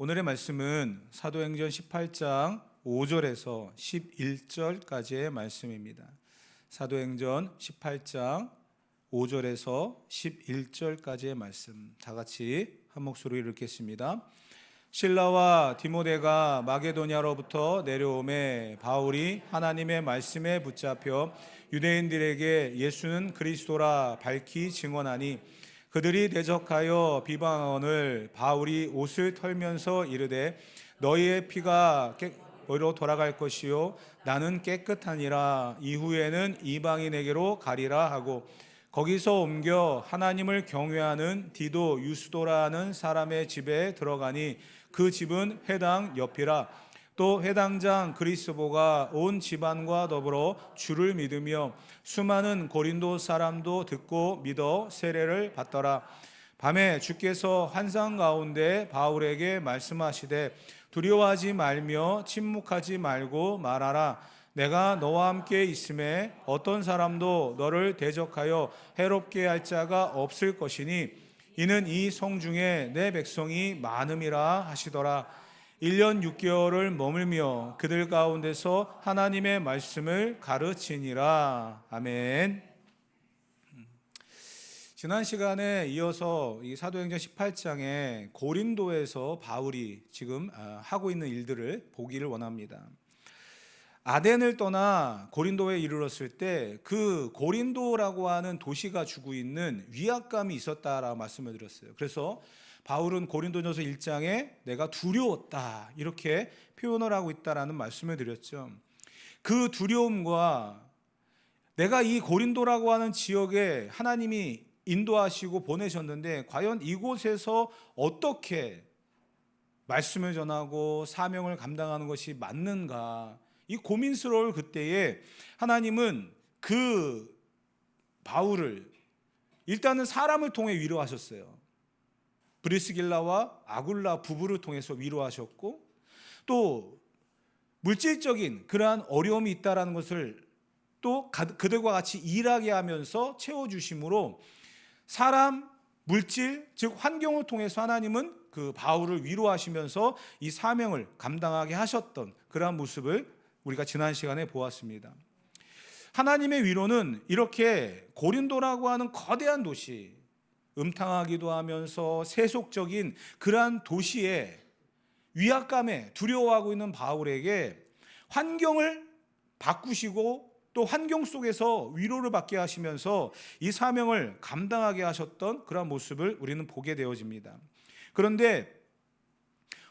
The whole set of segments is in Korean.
오늘의 말씀은 사도행전 18장 5절에서 11절까지의 말씀입니다. 사도행전 18장 5절에서 11절까지의 말씀, 다 같이 한 목소리로 읽겠습니다. 실라와 디모데가 마게도냐로부터 내려오매 바울이 하나님의 말씀에 붙잡혀 유대인들에게 예수는 그리스도라 밝히 증언하니, 그들이 대적하여 비방언을 바울이 옷을 털면서 이르되 너희의 피가 너희로 돌아갈 것이요 나는 깨끗하니라. 이후에는 이방인에게로 가리라 하고 거기서 옮겨 하나님을 경외하는 디도 유스도라는 사람의 집에 들어가니 그 집은 회당 옆이라. 또 회당장 그리스보가 온 집안과 더불어 주를 믿으며 수많은 고린도 사람도 듣고 믿어 세례를 받더라. 밤에 주께서 환상 가운데 바울에게 말씀하시되 두려워하지 말며 침묵하지 말고 말하라. 내가 너와 함께 있음에 어떤 사람도 너를 대적하여 해롭게 할 자가 없을 것이니 이는 이 성 중에 내 백성이 많음이라 하시더라. 1년 6개월을 머물며 그들 가운데서 하나님의 말씀을 가르치니라. 아멘. 지난 시간에 이어서 이 사도행전 18장에 고린도에서 바울이 지금 하고 있는 일들을 보기를 원합니다. 아덴을 떠나 고린도에 이르렀을 때 그 고린도라고 하는 도시가 주고 있는 위압감이 있었다라고 말씀을 드렸어요. 그래서 바울은 고린도전서 1장에 내가 두려웠다 이렇게 표현을 하고 있다라는 말씀을 드렸죠. 그 두려움과 내가 이 고린도라고 하는 지역에 하나님이 인도하시고 보내셨는데 과연 이곳에서 어떻게 말씀을 전하고 사명을 감당하는 것이 맞는가, 이 고민스러울 그때에 하나님은 그 바울을 일단은 사람을 통해 위로하셨어요. 브리스길라와 아굴라 부부를 통해서 위로하셨고, 또 물질적인 그러한 어려움이 있다라는 것을 또 그들과 같이 일하게 하면서 채워주심으로 사람, 물질, 즉 환경을 통해서 하나님은 그 바울을 위로하시면서 이 사명을 감당하게 하셨던 그러한 모습을 우리가 지난 시간에 보았습니다. 하나님의 위로는 이렇게 고린도라고 하는 거대한 도시, 음탕하기도 하면서 세속적인 그러한 도시에 위압감에 두려워하고 있는 바울에게 환경을 바꾸시고 또 환경 속에서 위로를 받게 하시면서 이 사명을 감당하게 하셨던 그러한 모습을 우리는 보게 되어집니다. 그런데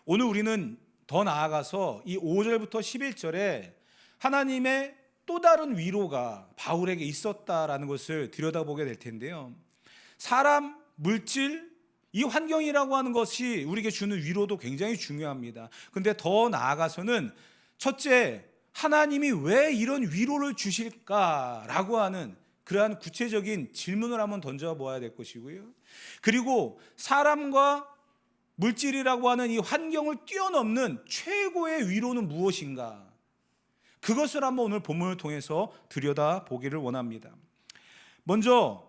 오늘 우리는 더 나아가서 이 5절부터 11절에 하나님의 또 다른 위로가 바울에게 있었다라는 것을 들여다보게 될 텐데요. 사람, 물질, 이 환경이라고 하는 것이 우리에게 주는 위로도 굉장히 중요합니다. 그런데 더 나아가서는 첫째, 하나님이 왜 이런 위로를 주실까라고 하는 그러한 구체적인 질문을 한번 던져보아야 될 것이고요. 그리고 사람과 물질이라고 하는 이 환경을 뛰어넘는 최고의 위로는 무엇인가, 그것을 한번 오늘 본문을 통해서 들여다보기를 원합니다. 먼저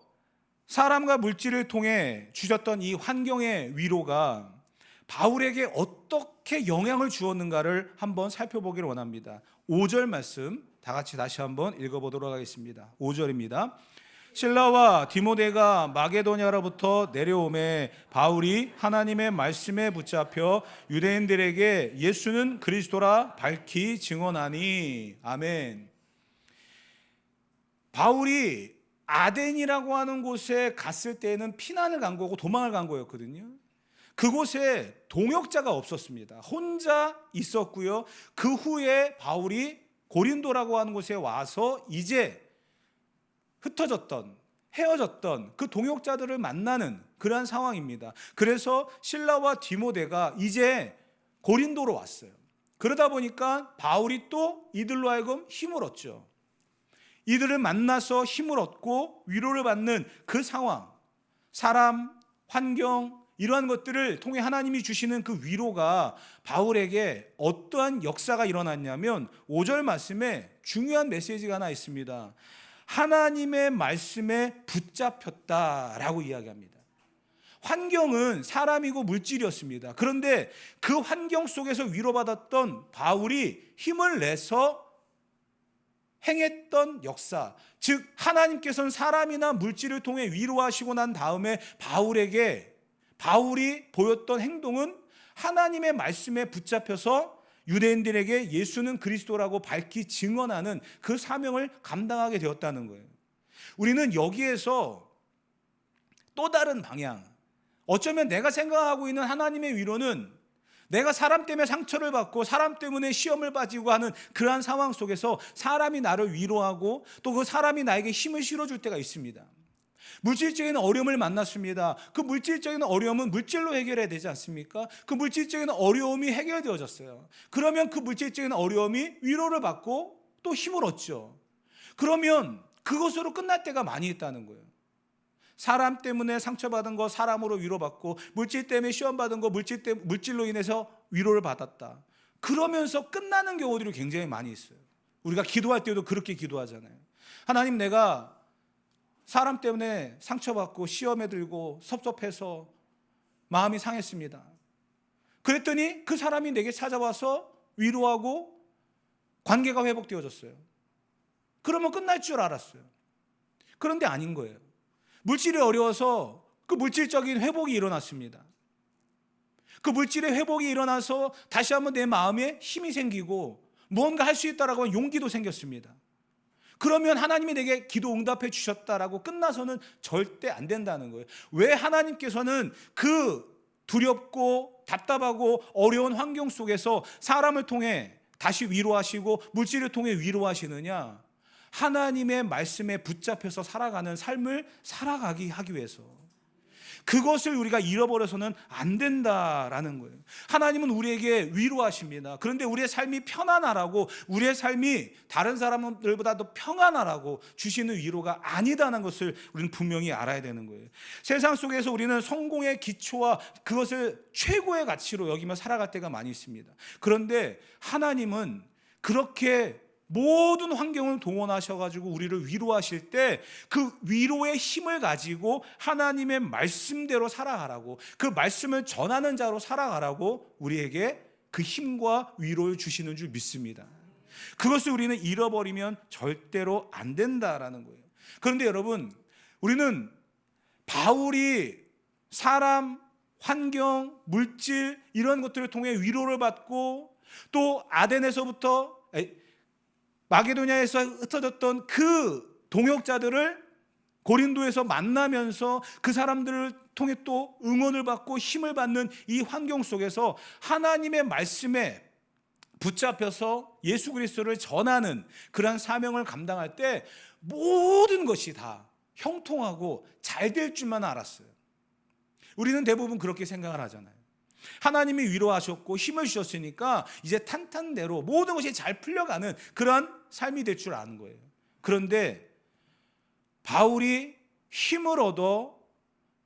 사람과 물질을 통해 주셨던 이 환경의 위로가 바울에게 어떻게 영향을 주었는가를 한번 살펴보기를 원합니다. 5절 말씀 다 같이 다시 한번 읽어보도록 하겠습니다. 5절입니다. 실라와 디모데가 마게도냐로부터 내려오매 바울이 하나님의 말씀에 붙잡혀 유대인들에게 예수는 그리스도라 밝히 증언하니. 아멘. 바울이 아덴이라고 하는 곳에 갔을 때는 피난을 간 거고 도망을 간 거였거든요. 그곳에 동역자가 없었습니다. 혼자 있었고요. 그 후에 바울이 고린도라고 하는 곳에 와서 이제 흩어졌던, 헤어졌던 그 동역자들을 만나는 그러한 상황입니다. 그래서 실라와 디모데가 이제 고린도로 왔어요. 그러다 보니까 바울이 또 이들로 하여금 힘을 얻죠. 이들을 만나서 힘을 얻고 위로를 받는 그 상황, 사람, 환경, 이러한 것들을 통해 하나님이 주시는 그 위로가 바울에게 어떠한 역사가 일어났냐면 5절 말씀에 중요한 메시지가 하나 있습니다. 하나님의 말씀에 붙잡혔다라고 이야기합니다. 환경은 사람이고 물질이었습니다. 그런데 그 환경 속에서 위로받았던 바울이 힘을 내서 행했던 역사, 즉 하나님께서는 사람이나 물질을 통해 위로하시고 난 다음에 바울이 보였던 행동은 하나님의 말씀에 붙잡혀서 유대인들에게 예수는 그리스도라고 밝히 증언하는 그 사명을 감당하게 되었다는 거예요. 우리는 여기에서 또 다른 방향, 어쩌면 내가 생각하고 있는 하나님의 위로는 내가 사람 때문에 상처를 받고 사람 때문에 시험을 빠지고 하는 그러한 상황 속에서 사람이 나를 위로하고 또 그 사람이 나에게 힘을 실어줄 때가 있습니다. 물질적인 어려움을 만났습니다. 그 물질적인 어려움은 물질로 해결해야 되지 않습니까? 그 물질적인 어려움이 해결되어졌어요. 그러면 그 물질적인 어려움이 위로를 받고 또 힘을 얻죠. 그러면 그것으로 끝날 때가 많이 있다는 거예요. 사람 때문에 상처받은 거 사람으로 위로받고, 물질 때문에 시험받은 거 물질로 인해서 위로를 받았다. 그러면서 끝나는 경우들이 굉장히 많이 있어요. 우리가 기도할 때도 그렇게 기도하잖아요. 하나님, 내가 사람 때문에 상처받고 시험에 들고 섭섭해서 마음이 상했습니다. 그랬더니 그 사람이 내게 찾아와서 위로하고 관계가 회복되어졌어요. 그러면 끝날 줄 알았어요. 그런데 아닌 거예요. 물질이 어려워서 그 물질적인 회복이 일어났습니다. 그 물질의 회복이 일어나서 다시 한번 내 마음에 힘이 생기고 무언가 할 수 있다라고 하는 용기도 생겼습니다. 그러면 하나님이 내게 기도 응답해 주셨다라고 끝나서는 절대 안 된다는 거예요. 왜 하나님께서는 그 두렵고 답답하고 어려운 환경 속에서 사람을 통해 다시 위로하시고 물질을 통해 위로하시느냐? 하나님의 말씀에 붙잡혀서 살아가는 삶을 살아가기 하기 위해서. 그것을 우리가 잃어버려서는 안 된다라는 거예요. 하나님은 우리에게 위로하십니다. 그런데 우리의 삶이 편안하라고, 우리의 삶이 다른 사람들보다도 평안하라고 주시는 위로가 아니다는 것을 우리는 분명히 알아야 되는 거예요. 세상 속에서 우리는 성공의 기초와 그것을 최고의 가치로 여기며 살아갈 때가 많이 있습니다. 그런데 하나님은 그렇게 모든 환경을 동원하셔가지고 우리를 위로하실 때 그 위로의 힘을 가지고 하나님의 말씀대로 살아가라고, 그 말씀을 전하는 자로 살아가라고 우리에게 그 힘과 위로를 주시는 줄 믿습니다. 그것을 우리는 잃어버리면 절대로 안 된다라는 거예요. 그런데 여러분, 우리는 바울이 사람, 환경, 물질 이런 것들을 통해 위로를 받고 또 아덴에서부터 마게도냐에서 흩어졌던 그 동역자들을 고린도에서 만나면서 그 사람들을 통해 또 응원을 받고 힘을 받는 이 환경 속에서 하나님의 말씀에 붙잡혀서 예수 그리스도를 전하는 그러한 사명을 감당할 때 모든 것이 다 형통하고 잘 될 줄만 알았어요. 우리는 대부분 그렇게 생각을 하잖아요. 하나님이 위로하셨고 힘을 주셨으니까 이제 탄탄대로 모든 것이 잘 풀려가는 그런 삶이 될 줄 아는 거예요. 그런데 바울이 힘을 얻어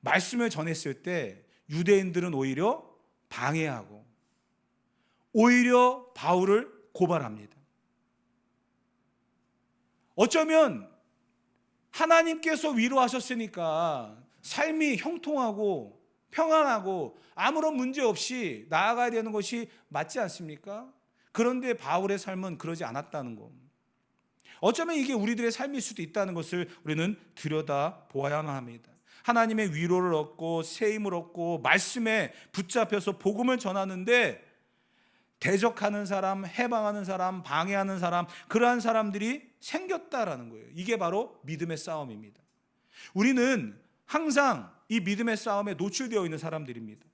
말씀을 전했을 때 유대인들은 오히려 방해하고 오히려 바울을 고발합니다. 어쩌면 하나님께서 위로하셨으니까 삶이 형통하고 평안하고 아무런 문제 없이 나아가야 되는 것이 맞지 않습니까? 그런데 바울의 삶은 그러지 않았다는 것. 어쩌면 이게 우리들의 삶일 수도 있다는 것을 우리는 들여다 보아야만 합니다. 하나님의 위로를 얻고 새 힘을 얻고 말씀에 붙잡혀서 복음을 전하는데 대적하는 사람, 해방하는 사람, 방해하는 사람, 그러한 사람들이 생겼다라는 거예요. 이게 바로 믿음의 싸움입니다. 우리는 항상 이 믿음의 싸움에 노출되어 있는 사람들입니다.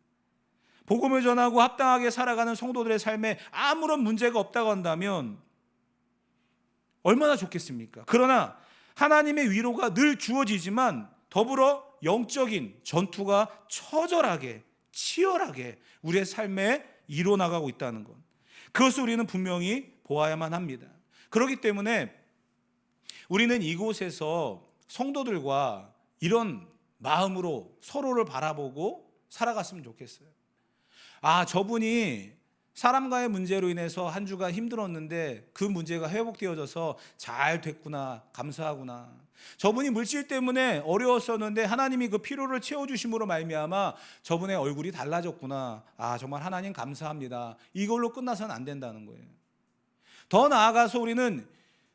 복음을 전하고 합당하게 살아가는 성도들의 삶에 아무런 문제가 없다고 한다면 얼마나 좋겠습니까? 그러나 하나님의 위로가 늘 주어지지만 더불어 영적인 전투가 처절하게 치열하게 우리의 삶에 이뤄나가고 있다는 것, 그것을 우리는 분명히 보아야만 합니다. 그렇기 때문에 우리는 이곳에서 성도들과 이런 마음으로 서로를 바라보고 살아갔으면 좋겠어요. 아, 저분이 사람과의 문제로 인해서 한 주간 힘들었는데 그 문제가 회복되어져서 잘 됐구나, 감사하구나. 저분이 물질 때문에 어려웠었는데 하나님이 그 필요를 채워주심으로 말미암아 저분의 얼굴이 달라졌구나. 아, 정말 하나님 감사합니다. 이걸로 끝나서는 안 된다는 거예요. 더 나아가서 우리는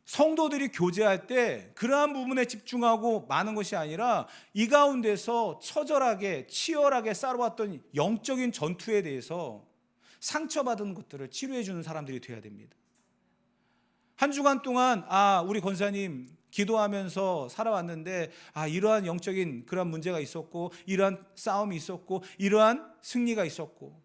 성도들이 교제할 때 그러한 부분에 집중하고 많은 것이 아니라 이 가운데서 처절하게 치열하게 싸워왔던 영적인 전투에 대해서 상처받은 것들을 치료해 주는 사람들이 되어야 됩니다. 한 주간 동안 우리 권사님 기도하면서 살아왔는데 이러한 영적인 그런 문제가 있었고, 이러한 싸움이 있었고, 이러한 승리가 있었고,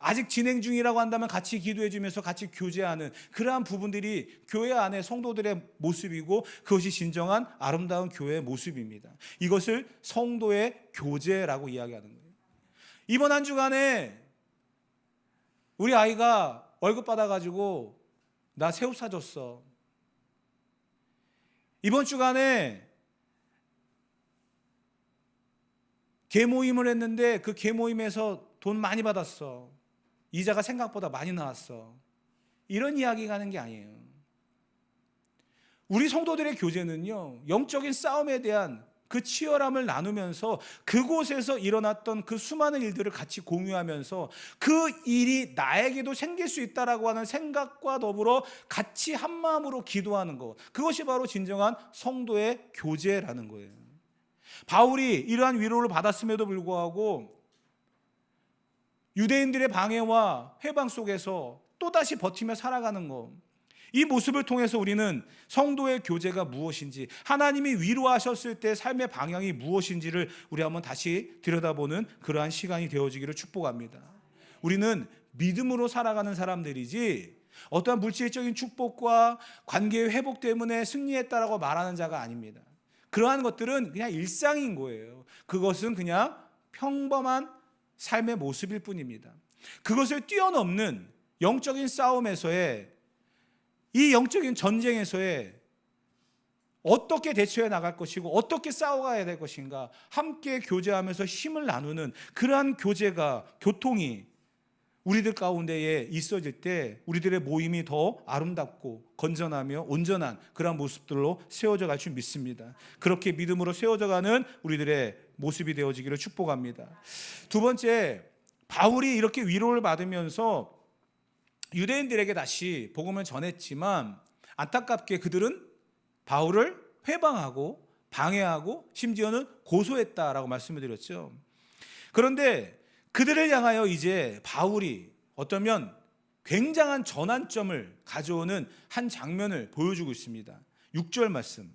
아직 진행 중이라고 한다면 같이 기도해 주면서 같이 교제하는 그러한 부분들이 교회 안에 성도들의 모습이고, 그것이 진정한 아름다운 교회의 모습입니다. 이것을 성도의 교제라고 이야기하는 거예요. 이번 한 주간에 우리 아이가 월급 받아가지고 나 새옷 사줬어. 이번 주간에 계모임을 했는데 그 계모임에서 돈 많이 받았어. 이자가 생각보다 많이 나왔어. 이런 이야기가 하는 게 아니에요. 우리 성도들의 교제는요, 영적인 싸움에 대한 그 치열함을 나누면서 그곳에서 일어났던 그 수많은 일들을 같이 공유하면서 그 일이 나에게도 생길 수 있다라고 하는 생각과 더불어 같이 한 마음으로 기도하는 것, 그것이 바로 진정한 성도의 교제라는 거예요. 바울이 이러한 위로를 받았음에도 불구하고 유대인들의 방해와 회방 속에서 또다시 버티며 살아가는 것, 이 모습을 통해서 우리는 성도의 교제가 무엇인지, 하나님이 위로하셨을 때 삶의 방향이 무엇인지를 우리 한번 다시 들여다보는 그러한 시간이 되어지기를 축복합니다. 우리는 믿음으로 살아가는 사람들이지 어떠한 물질적인 축복과 관계의 회복 때문에 승리했다라고 말하는 자가 아닙니다. 그러한 것들은 그냥 일상인 거예요. 그것은 그냥 평범한 삶의 모습일 뿐입니다. 그것을 뛰어넘는 영적인 싸움에서의, 이 영적인 전쟁에서의 어떻게 대처해 나갈 것이고 어떻게 싸워가야 될 것인가, 함께 교제하면서 힘을 나누는 그러한 교제가, 교통이 우리들 가운데에 있어질 때 우리들의 모임이 더 아름답고 건전하며 온전한 그러한 모습들로 세워져 갈 줄 믿습니다. 그렇게 믿음으로 세워져가는 우리들의 모습이 되어지기를 축복합니다. 두 번째, 바울이 이렇게 위로를 받으면서 유대인들에게 다시 복음을 전했지만 안타깝게 그들은 바울을 회방하고 방해하고 심지어는 고소했다라고 말씀을 드렸죠. 그런데 그들을 향하여 이제 바울이 어쩌면 굉장한 전환점을 가져오는 한 장면을 보여주고 있습니다. 6절 말씀,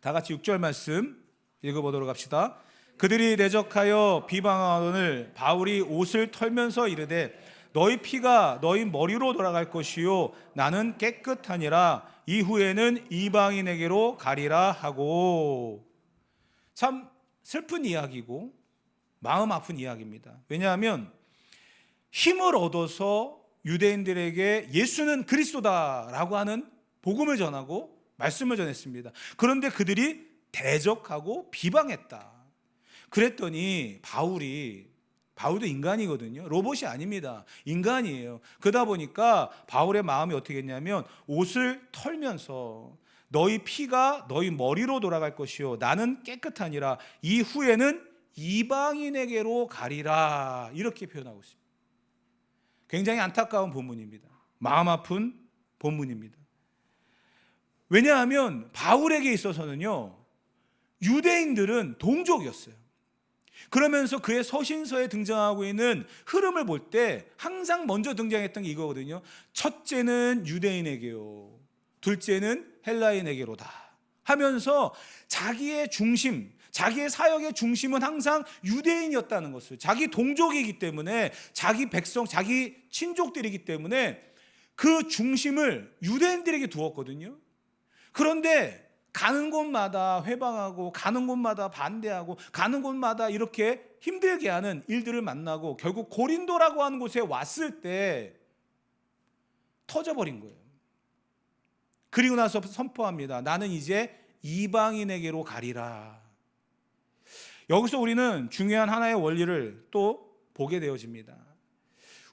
다 같이 6절 말씀 읽어보도록 합시다. 그들이 대적하여 비방하거늘 바울이 옷을 털면서 이르되 너희 피가 너희 머리로 돌아갈 것이요 나는 깨끗하니라. 이후에는 이방인에게로 가리라 하고. 참 슬픈 이야기고 마음 아픈 이야기입니다. 왜냐하면 힘을 얻어서 유대인들에게 예수는 그리스도다라고 하는 복음을 전하고 말씀을 전했습니다. 그런데 그들이 대적하고 비방했다. 그랬더니 바울도 인간이거든요. 로봇이 아닙니다. 인간이에요. 그러다 보니까 바울의 마음이 어떻게 했냐면 옷을 털면서 너희 피가 너희 머리로 돌아갈 것이요 나는 깨끗하니라. 이후에는 이방인에게로 가리라. 이렇게 표현하고 있습니다. 굉장히 안타까운 본문입니다. 마음 아픈 본문입니다. 왜냐하면 바울에게 있어서는요, 유대인들은 동족이었어요. 그러면서 그의 서신서에 등장하고 있는 흐름을 볼 때 항상 먼저 등장했던 게 이거거든요. 첫째는 유대인에게요, 둘째는 헬라인에게로다 하면서 자기의 중심, 자기의 사역의 중심은 항상 유대인이었다는 것을, 자기 동족이기 때문에, 자기 백성, 자기 친족들이기 때문에 그 중심을 유대인들에게 두었거든요. 그런데 가는 곳마다 회방하고, 가는 곳마다 반대하고, 가는 곳마다 이렇게 힘들게 하는 일들을 만나고 결국 고린도라고 하는 곳에 왔을 때 터져버린 거예요. 그리고 나서 선포합니다. 나는 이제 이방인에게로 가리라. 여기서 우리는 중요한 하나의 원리를 또 보게 되어집니다.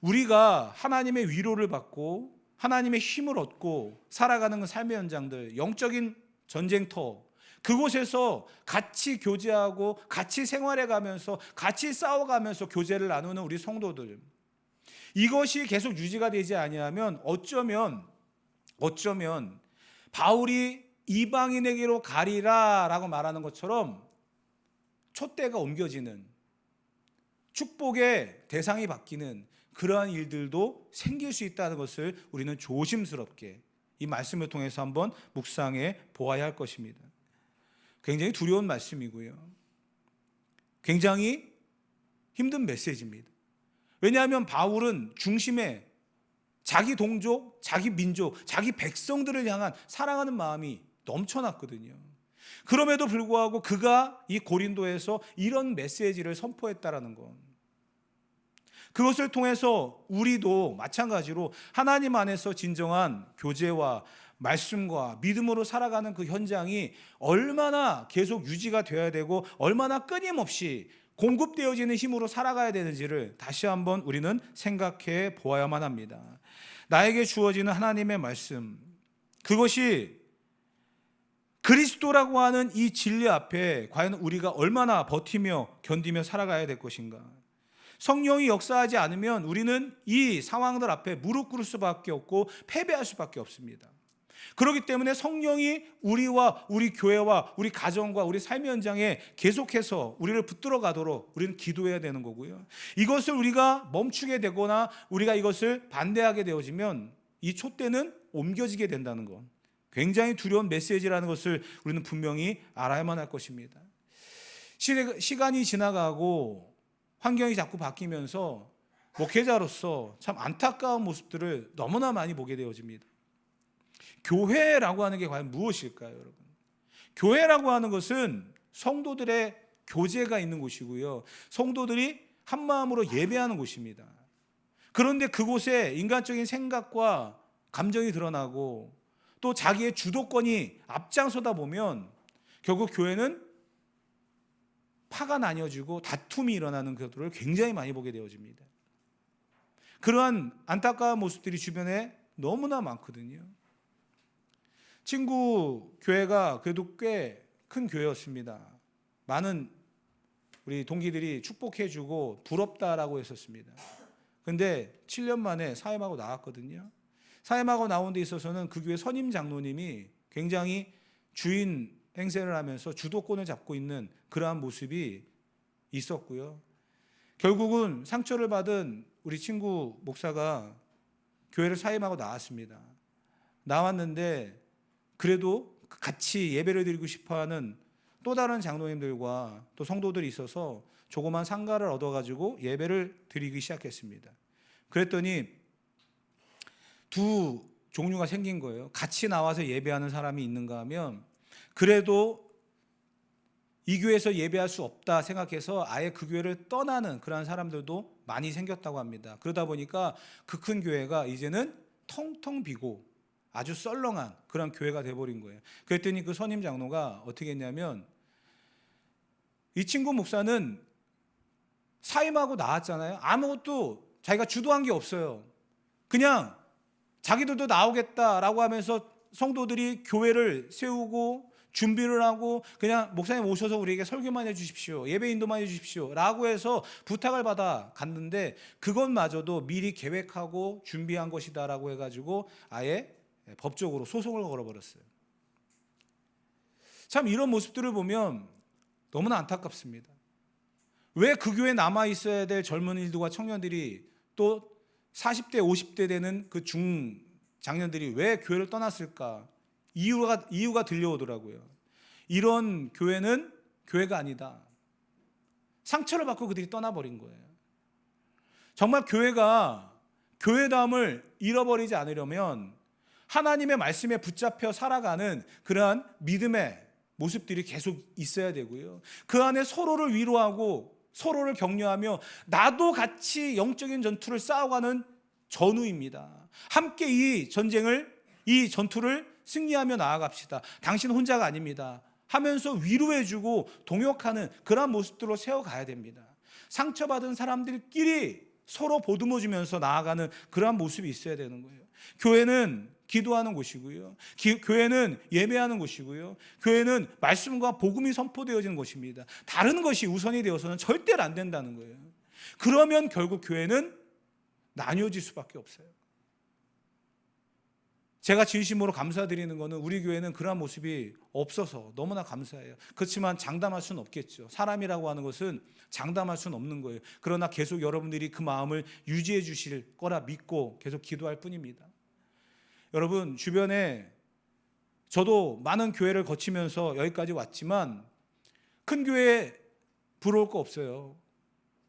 우리가 하나님의 위로를 받고 하나님의 힘을 얻고 살아가는 그 삶의 현장들, 영적인 전쟁터, 그곳에서 같이 교제하고 같이 생활해 가면서 같이 싸워가면서 교제를 나누는 우리 성도들, 이것이 계속 유지가 되지 아니하면 어쩌면 바울이 이방인에게로 가리라 라고 말하는 것처럼 촛대가 옮겨지는, 축복의 대상이 바뀌는 그러한 일들도 생길 수 있다는 것을 우리는 조심스럽게 이 말씀을 통해서 한번 묵상해 보아야 할 것입니다. 굉장히 두려운 말씀이고요, 굉장히 힘든 메시지입니다. 왜냐하면 바울은 중심에 자기 동족, 자기 민족, 자기 백성들을 향한 사랑하는 마음이 넘쳐났거든요. 그럼에도 불구하고 그가 이 고린도에서 이런 메시지를 선포했다라는 것, 그것을 통해서 우리도 마찬가지로 하나님 안에서 진정한 교제와 말씀과 믿음으로 살아가는 그 현장이 얼마나 계속 유지가 되어야 되고 얼마나 끊임없이 공급되어지는 힘으로 살아가야 되는지를 다시 한번 우리는 생각해 보아야만 합니다. 나에게 주어지는 하나님의 말씀, 그것이 그리스도라고 하는 이 진리 앞에 과연 우리가 얼마나 버티며 견디며 살아가야 될 것인가. 성령이 역사하지 않으면 우리는 이 상황들 앞에 무릎 꿇을 수밖에 없고 패배할 수밖에 없습니다. 그렇기 때문에 성령이 우리와 우리 교회와 우리 가정과 우리 삶의 현장에 계속해서 우리를 붙들어 가도록 우리는 기도해야 되는 거고요. 이것을 우리가 멈추게 되거나 우리가 이것을 반대하게 되어지면 이 촛대는 옮겨지게 된다는 것, 굉장히 두려운 메시지라는 것을 우리는 분명히 알아야만 할 것입니다. 시간이 지나가고 환경이 자꾸 바뀌면서 목회자로서 참 안타까운 모습들을 너무나 많이 보게 되어집니다. 교회라고 하는 게 과연 무엇일까요, 여러분? 교회라고 하는 것은 성도들의 교제가 있는 곳이고요, 성도들이 한 마음으로 예배하는 곳입니다. 그런데 그곳에 인간적인 생각과 감정이 드러나고 또 자기의 주도권이 앞장서다 보면 결국 교회는 파가 나뉘어지고 다툼이 일어나는 것들을 굉장히 많이 보게 되어집니다. 그러한 안타까운 모습들이 주변에 너무나 많거든요. 친구 교회가 그래도 꽤 큰 교회였습니다. 많은 우리 동기들이 축복해주고 부럽다라고 했었습니다. 근데 7년 만에 사임하고 나왔거든요. 사임하고 나온 데 있어서는 그 교회 선임 장로님이 굉장히 주인 행세를 하면서 주도권을 잡고 있는 그러한 모습이 있었고요. 결국은 상처를 받은 우리 친구 목사가 교회를 사임하고 나왔습니다. 나왔는데 그래도 같이 예배를 드리고 싶어하는 또 다른 장로님들과 또 성도들이 있어서 조그만 상가를 얻어가지고 예배를 드리기 시작했습니다. 그랬더니 두 종류가 생긴 거예요. 같이 나와서 예배하는 사람이 있는가 하면 그래도 이 교회에서 예배할 수 없다 생각해서 아예 그 교회를 떠나는 그런 사람들도 많이 생겼다고 합니다. 그러다 보니까 그 큰 교회가 이제는 텅텅 비고 아주 썰렁한 그런 교회가 돼버린 거예요. 그랬더니 그 선임 장로가 어떻게 했냐면, 이 친구 목사는 사임하고 나왔잖아요. 아무것도 자기가 주도한 게 없어요. 그냥 자기들도 나오겠다라고 하면서 성도들이 교회를 세우고 준비를 하고 그냥 목사님 오셔서 우리에게 설교만 해주십시오, 예배 인도만 해주십시오 라고 해서 부탁을 받아 갔는데 그것마저도 미리 계획하고 준비한 것이다라고 해가지고 아예 법적으로 소송을 걸어버렸어요. 참 이런 모습들을 보면 너무나 안타깝습니다. 왜 그 교회에 남아있어야 될 젊은이들과 청년들이 또 40대 50대 되는 그 중장년들이 왜 교회를 떠났을까? 이유가 들려오더라고요. 이런 교회는 교회가 아니다. 상처를 받고 그들이 떠나버린 거예요. 정말 교회가 교회다움을 잃어버리지 않으려면 하나님의 말씀에 붙잡혀 살아가는 그러한 믿음의 모습들이 계속 있어야 되고요. 그 안에 서로를 위로하고 서로를 격려하며 나도 같이 영적인 전투를 싸워가는 전우입니다. 함께 이 전투를 승리하며 나아갑시다. 당신 혼자가 아닙니다 하면서 위로해주고 동역하는 그런 모습들로 세워가야 됩니다. 상처받은 사람들끼리 서로 보듬어주면서 나아가는 그러한 모습이 있어야 되는 거예요. 교회는 기도하는 곳이고요. 교회는 예배하는 곳이고요. 교회는 말씀과 복음이 선포되어지는 곳입니다. 다른 것이 우선이 되어서는 절대로 안 된다는 거예요. 그러면 결국 교회는 나뉘어질 수밖에 없어요. 제가 진심으로 감사드리는 것은 우리 교회는 그러한 모습이 없어서 너무나 감사해요. 그렇지만 장담할 수는 없겠죠. 사람이라고 하는 것은 장담할 수는 없는 거예요. 그러나 계속 여러분들이 그 마음을 유지해 주실 거라 믿고 계속 기도할 뿐입니다. 여러분, 주변에 저도 많은 교회를 거치면서 여기까지 왔지만 큰 교회에 부러울 거 없어요.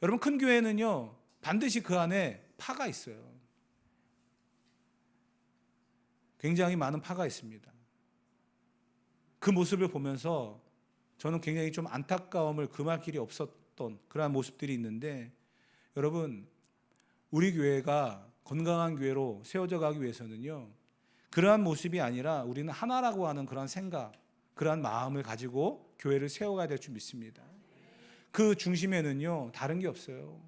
여러분, 큰 교회는요 반드시 그 안에 파가 있어요. 굉장히 많은 파가 있습니다. 그 모습을 보면서 저는 굉장히 좀 안타까움을 금할 길이 없었던 그러한 모습들이 있는데, 여러분, 우리 교회가 건강한 교회로 세워져 가기 위해서는요 그러한 모습이 아니라 우리는 하나라고 하는 그런 생각, 그러한 마음을 가지고 교회를 세워가야 될 줄 믿습니다. 그 중심에는요 다른 게 없어요.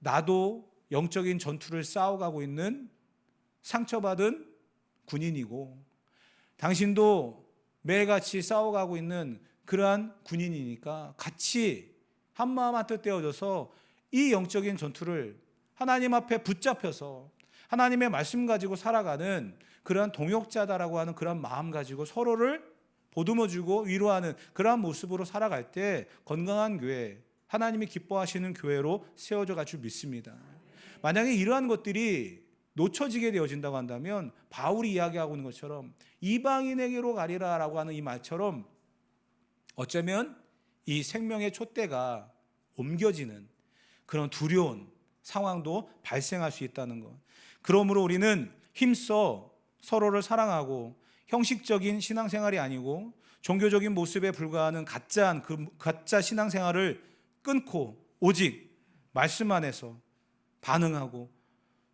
나도 영적인 전투를 싸워가고 있는 상처받은 군인이고, 당신도 매일같이 싸워가고 있는 그러한 군인이니까 같이 한마음 한뜻 떼어져서 이 영적인 전투를 하나님 앞에 붙잡혀서 하나님의 말씀 가지고 살아가는 그러한 동역자다라고 하는 그러한 마음 가지고 서로를 보듬어주고 위로하는 그러한 모습으로 살아갈 때 건강한 교회, 하나님이 기뻐하시는 교회로 세워져 갈 줄 믿습니다. 만약에 이러한 것들이 놓쳐지게 되어진다고 한다면 바울이 이야기하고 있는 것처럼 이방인에게로 가리라라고 하는 이 말처럼 어쩌면 이 생명의 촛대가 옮겨지는 그런 두려운 상황도 발생할 수 있다는 것. 그러므로 우리는 힘써 서로를 사랑하고 형식적인 신앙생활이 아니고 종교적인 모습에 불과하는 가짜 신앙생활을 끊고 오직 말씀 안에서 반응하고,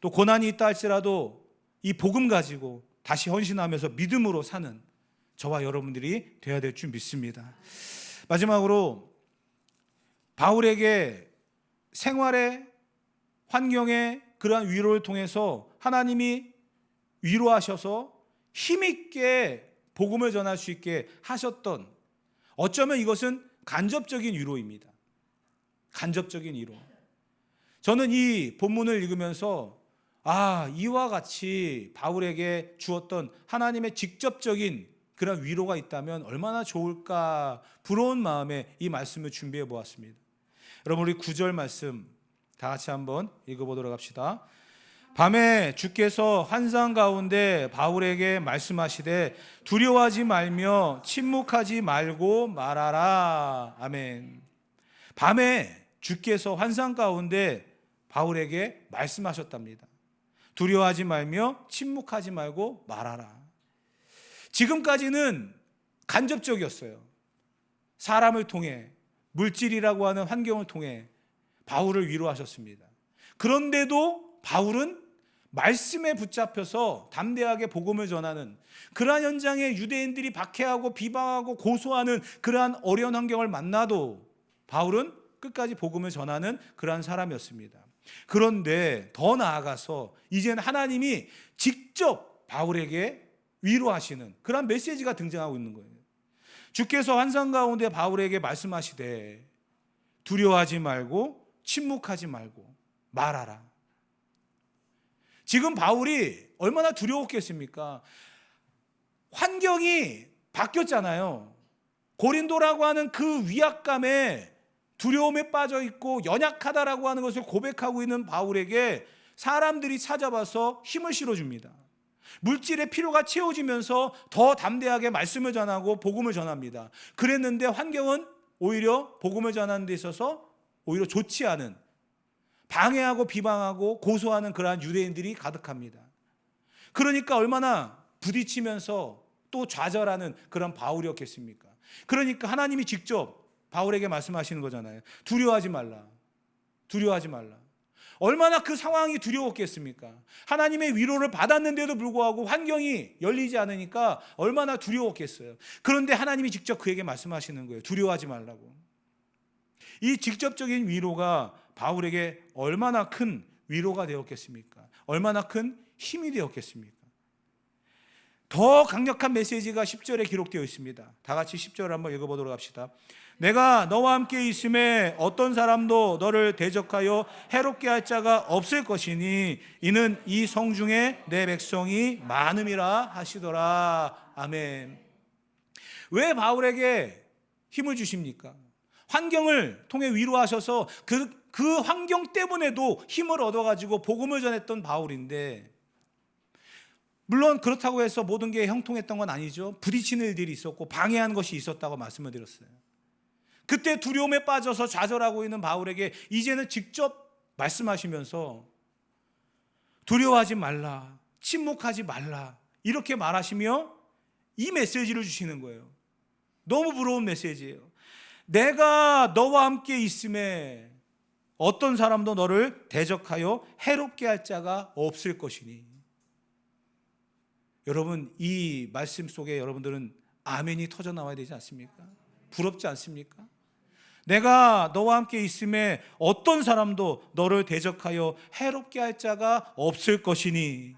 또 고난이 있다 할지라도 이 복음 가지고 다시 헌신하면서 믿음으로 사는 저와 여러분들이 되어야 될 줄 믿습니다. 마지막으로 바울에게 생활의 환경의 그러한 위로를 통해서 하나님이 위로하셔서 힘있게 복음을 전할 수 있게 하셨던, 어쩌면 이것은 간접적인 위로입니다. 간접적인 위로. 저는 이 본문을 읽으면서 이와 같이 바울에게 주었던 하나님의 직접적인 그런 위로가 있다면 얼마나 좋을까, 부러운 마음에 이 말씀을 준비해 보았습니다. 여러분, 우리 9절 말씀 다 같이 한번 읽어보도록 합시다. 밤에 주께서 환상 가운데 바울에게 말씀하시되 두려워하지 말며 침묵하지 말고 말하라. 아멘. 밤에 주께서 환상 가운데 바울에게 말씀하셨답니다. 두려워하지 말며 침묵하지 말고 말하라. 지금까지는 간접적이었어요. 사람을 통해, 물질이라고 하는 환경을 통해 바울을 위로하셨습니다. 그런데도 바울은 말씀에 붙잡혀서 담대하게 복음을 전하는 그러한 현장에 유대인들이 박해하고 비방하고 고소하는 그러한 어려운 환경을 만나도 바울은 끝까지 복음을 전하는 그러한 사람이었습니다. 그런데 더 나아가서 이제는 하나님이 직접 바울에게 위로하시는 그러한 메시지가 등장하고 있는 거예요. 주께서 환상 가운데 바울에게 말씀하시되 두려워하지 말고 침묵하지 말고 말하라. 지금 바울이 얼마나 두려웠겠습니까? 환경이 바뀌었잖아요. 고린도라고 하는 그 위압감에 두려움에 빠져 있고 연약하다라고 하는 것을 고백하고 있는 바울에게 사람들이 찾아와서 힘을 실어줍니다. 물질의 필요가 채워지면서 더 담대하게 말씀을 전하고 복음을 전합니다. 그랬는데 환경은 오히려 복음을 전하는 데 있어서 오히려 좋지 않은, 방해하고 비방하고 고소하는 그러한 유대인들이 가득합니다. 그러니까 얼마나 부딪히면서 또 좌절하는 그런 바울이었겠습니까? 그러니까 하나님이 직접 바울에게 말씀하시는 거잖아요. 두려워하지 말라. 두려워하지 말라. 얼마나 그 상황이 두려웠겠습니까? 하나님의 위로를 받았는데도 불구하고 환경이 열리지 않으니까 얼마나 두려웠겠어요. 그런데 하나님이 직접 그에게 말씀하시는 거예요. 두려워하지 말라고. 이 직접적인 위로가 바울에게 얼마나 큰 위로가 되었겠습니까? 얼마나 큰 힘이 되었겠습니까? 더 강력한 메시지가 10절에 기록되어 있습니다. 다 같이 10절을 한번 읽어보도록 합시다. 내가 너와 함께 있음에 어떤 사람도 너를 대적하여 해롭게 할 자가 없을 것이니 이는 이 성중에 내 백성이 많음이라 하시더라. 아멘. 왜 바울에게 힘을 주십니까? 환경을 통해 위로하셔서 그 환경 때문에도 힘을 얻어가지고 복음을 전했던 바울인데, 물론 그렇다고 해서 모든 게 형통했던 건 아니죠. 부딪히는 일들이 있었고 방해한 것이 있었다고 말씀을 드렸어요. 그때 두려움에 빠져서 좌절하고 있는 바울에게 이제는 직접 말씀하시면서 두려워하지 말라, 침묵하지 말라, 이렇게 말하시며 이 메시지를 주시는 거예요. 너무 부러운 메시지예요. 내가 너와 함께 있음에 어떤 사람도 너를 대적하여 해롭게 할 자가 없을 것이니. 여러분, 이 말씀 속에 여러분들은 아멘이 터져 나와야 되지 않습니까? 부럽지 않습니까? 내가 너와 함께 있음에 어떤 사람도 너를 대적하여 해롭게 할 자가 없을 것이니.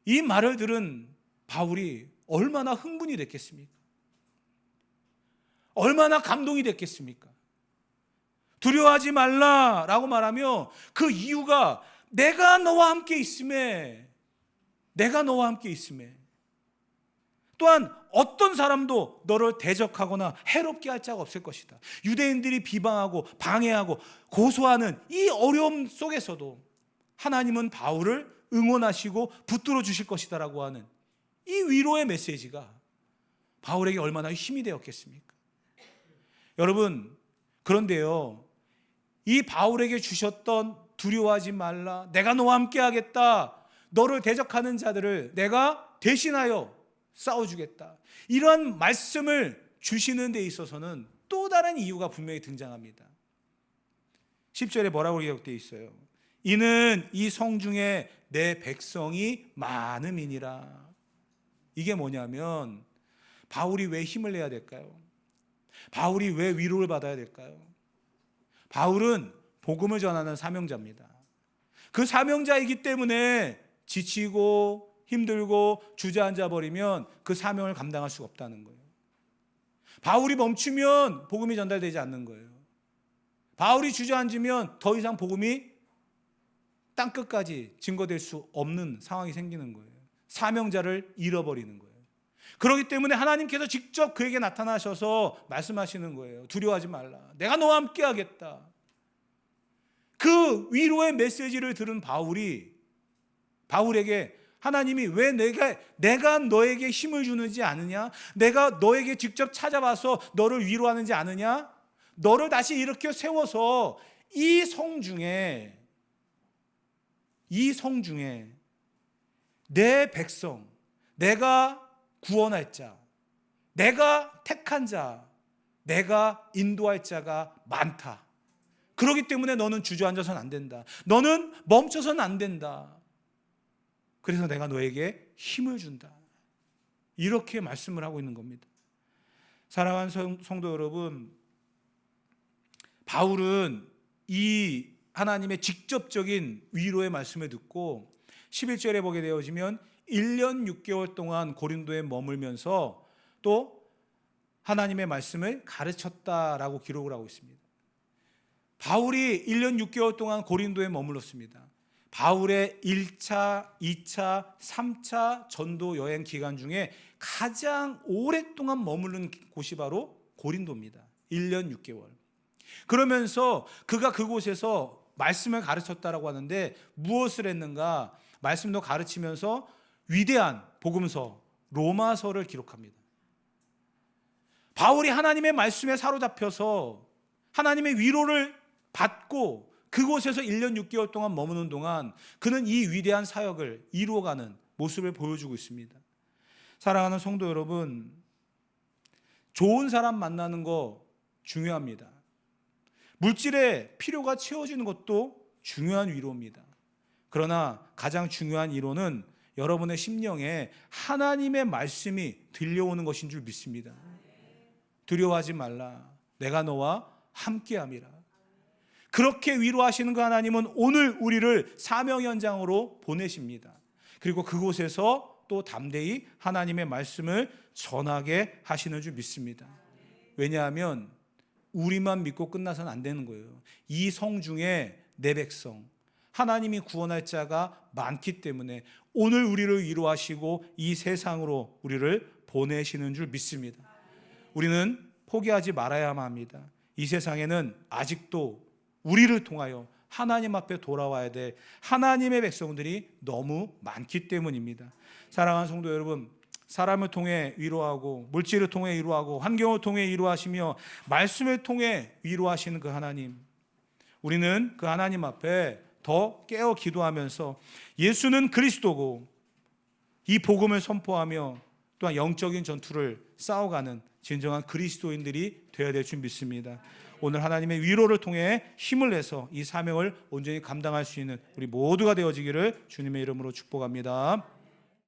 이 말을 들은 바울이 얼마나 흥분이 됐겠습니까? 얼마나 감동이 됐겠습니까? 두려워하지 말라라고 말하며 그 이유가 내가 너와 함께 있음에, 또한 어떤 사람도 너를 대적하거나 해롭게 할 자가 없을 것이다. 유대인들이 비방하고 방해하고 고소하는 이 어려움 속에서도 하나님은 바울을 응원하시고 붙들어 주실 것이다라고 하는 이 위로의 메시지가 바울에게 얼마나 힘이 되었겠습니까? 여러분, 그런데요, 이 바울에게 주셨던 두려워하지 말라, 내가 너와 함께 하겠다, 너를 대적하는 자들을 내가 대신하여 싸워주겠다, 이러한 말씀을 주시는 데 있어서는 또 다른 이유가 분명히 등장합니다. 10절에 뭐라고 기록되어 있어요? 이는 이 성중에 내 백성이 많음이니라. 이게 뭐냐면 바울이 왜 힘을 내야 될까요? 바울이 왜 위로를 받아야 될까요? 바울은 복음을 전하는 사명자입니다. 그 사명자이기 때문에 지치고 힘들고 주저앉아 버리면 그 사명을 감당할 수가 없다는 거예요. 바울이 멈추면 복음이 전달되지 않는 거예요. 바울이 주저앉으면 더 이상 복음이 땅끝까지 증거될 수 없는 상황이 생기는 거예요. 사명자를 잃어버리는 거예요. 그렇기 때문에 하나님께서 직접 그에게 나타나셔서 말씀하시는 거예요. 두려워하지 말라, 내가 너와 함께 하겠다. 그 위로의 메시지를 들은 바울에게 하나님이 왜 내가 너에게 힘을 주는지 아느냐? 내가 너에게 직접 찾아와서 너를 위로하는지 아느냐? 너를 다시 일으켜 세워서 이 성중에 내 백성, 내가 구원할 자, 내가 택한 자, 내가 인도할 자가 많다. 그렇기 때문에 너는 주저앉아서는 안 된다. 너는 멈춰서는 안 된다. 그래서 내가 너에게 힘을 준다. 이렇게 말씀을 하고 있는 겁니다. 사랑하는 성도 여러분, 바울은 이 하나님의 직접적인 위로의 말씀을 듣고 11절에 보게 되어지면 1년 6개월 동안 고린도에 머물면서 또 하나님의 말씀을 가르쳤다라고 기록을 하고 있습니다. 바울이 1년 6개월 동안 고린도에 머물렀습니다. 바울의 1차, 2차, 3차 전도 여행 기간 중에 가장 오랫동안 머무른 곳이 바로 고린도입니다. 1년 6개월. 그러면서 그가 그곳에서 말씀을 가르쳤다라고 하는데 무엇을 했는가? 말씀도 가르치면서 위대한 복음서 로마서를 기록합니다. 바울이 하나님의 말씀에 사로잡혀서 하나님의 위로를 받고 그곳에서 1년 6개월 동안 머무는 동안 그는 이 위대한 사역을 이루어가는 모습을 보여주고 있습니다. 사랑하는 성도 여러분, 좋은 사람 만나는 거 중요합니다. 물질의 필요가 채워지는 것도 중요한 위로입니다. 그러나 가장 중요한 위로는 여러분의 심령에 하나님의 말씀이 들려오는 것인 줄 믿습니다. 두려워하지 말라, 내가 너와 함께함이라. 그렇게 위로하시는 그 하나님은 오늘 우리를 사명 현장으로 보내십니다. 그리고 그곳에서 또 담대히 하나님의 말씀을 전하게 하시는 줄 믿습니다. 왜냐하면 우리만 믿고 끝나서는 안 되는 거예요. 이 성 중에 내 백성, 하나님이 구원할 자가 많기 때문에 오늘 우리를 위로하시고 이 세상으로 우리를 보내시는 줄 믿습니다. 우리는 포기하지 말아야만 합니다. 이 세상에는 아직도 우리를 통하여 하나님 앞에 돌아와야 될 하나님의 백성들이 너무 많기 때문입니다. 사랑하는 성도 여러분, 사람을 통해 위로하고 물질을 통해 위로하고 환경을 통해 위로하시며 말씀을 통해 위로하시는 그 하나님, 우리는 그 하나님 앞에 더 깨어 기도하면서 예수는 그리스도고 이 복음을 선포하며 또한 영적인 전투를 싸워가는 진정한 그리스도인들이 되어야 될 줄 믿습니다. 오늘 하나님의 위로를 통해 힘을 내서 이 사명을 온전히 감당할 수 있는 우리 모두가 되어지기를 주님의 이름으로 축복합니다.